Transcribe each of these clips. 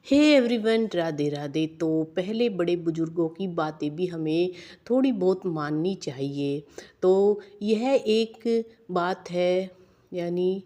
Hey everyone, Radhe Radhe. तो पहले बड़े बुजुर्गों की बातें भी हमें थोड़ी बहुत माननी चाहिए। तो यह एक बात है, यानी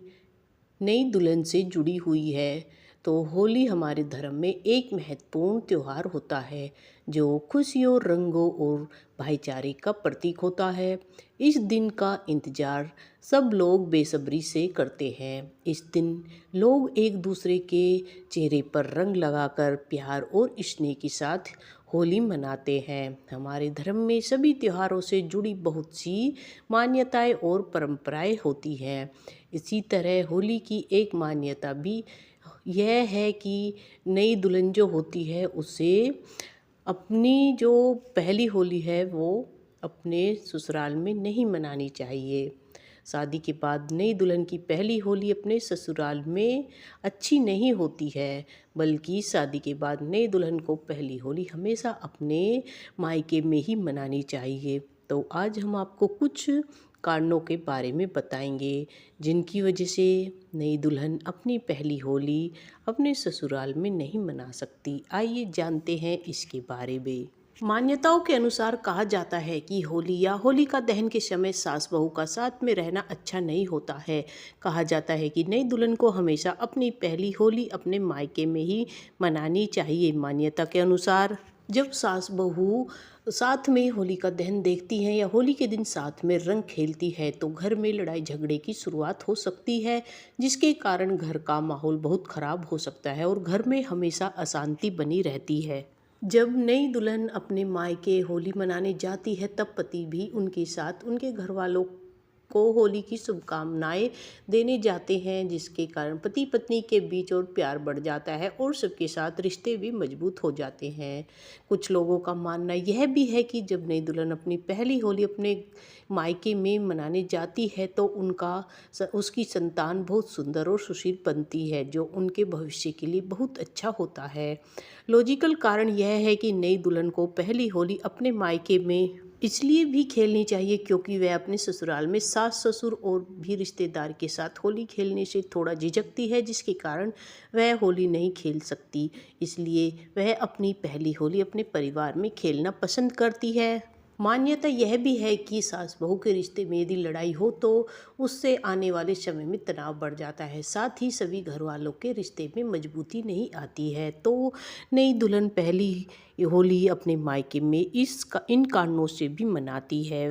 नई दुल्हन से जुड़ी हुई है। तो होली हमारे धर्म में एक महत्वपूर्ण त्यौहार होता है जो खुशियों, रंगों और भाईचारे का प्रतीक होता है। इस दिन का इंतज़ार सब लोग बेसब्री से करते हैं। इस दिन लोग एक दूसरे के चेहरे पर रंग लगाकर प्यार और स्नेह के साथ होली मनाते हैं। हमारे धर्म में सभी त्योहारों से जुड़ी बहुत सी मान्यताएं और परंपराएं होती हैं। इसी तरह होली की एक मान्यता भी यह है कि नई दुल्हन जो होती है उसे अपनी जो पहली होली है वो अपने ससुराल में नहीं मनानी चाहिए। शादी के बाद नई दुल्हन की पहली होली अपने ससुराल में अच्छी नहीं होती है, बल्कि शादी के बाद नई दुल्हन को पहली होली हमेशा अपने मायके में ही मनानी चाहिए। तो आज हम आपको कुछ कारणों के बारे में बताएंगे जिनकी वजह से नई दुल्हन अपनी पहली होली अपने ससुराल में नहीं मना सकती। आइए जानते हैं इसके बारे में। मान्यताओं के अनुसार कहा जाता है कि होली या होलिका दहन के समय सास बहू का साथ में रहना अच्छा नहीं होता है। कहा जाता है कि नई दुल्हन को हमेशा अपनी पहली होली अपने मायके में ही मनानी चाहिए। मान्यता के अनुसार जब सास बहू साथ में होलिका दहन देखती हैं या होली के दिन साथ में रंग खेलती है तो घर में लड़ाई झगड़े की शुरुआत हो सकती है, जिसके कारण घर का माहौल बहुत खराब हो सकता है और घर में हमेशा अशांति बनी रहती है। जब नई दुल्हन अपने मायके होली मनाने जाती है तब पति भी उनके साथ उनके घर वालों को होली की शुभकामनाएं देने जाते हैं, जिसके कारण पति पत्नी के बीच और प्यार बढ़ जाता है और सबके साथ रिश्ते भी मजबूत हो जाते हैं। कुछ लोगों का मानना यह भी है कि जब नई दुल्हन अपनी पहली होली अपने मायके में मनाने जाती है तो उसकी संतान बहुत सुंदर और सुशील बनती है, जो उनके भविष्य के लिए बहुत अच्छा होता है। लॉजिकल कारण यह है कि नई दुल्हन को पहली होली अपने मायके में इसलिए भी खेलनी चाहिए क्योंकि वह अपने ससुराल में सास ससुर और भी रिश्तेदार के साथ होली खेलने से थोड़ा झिझकती है, जिसके कारण वह होली नहीं खेल सकती। इसलिए वह अपनी पहली होली अपने परिवार में खेलना पसंद करती है। मान्यता यह भी है कि सास बहू के रिश्ते में यदि लड़ाई हो तो उससे आने वाले समय में तनाव बढ़ जाता है, साथ ही सभी घर वालों के रिश्ते में मजबूती नहीं आती है। तो नई दुल्हन पहली होली अपने मायके में इन कारणों से भी मनाती है।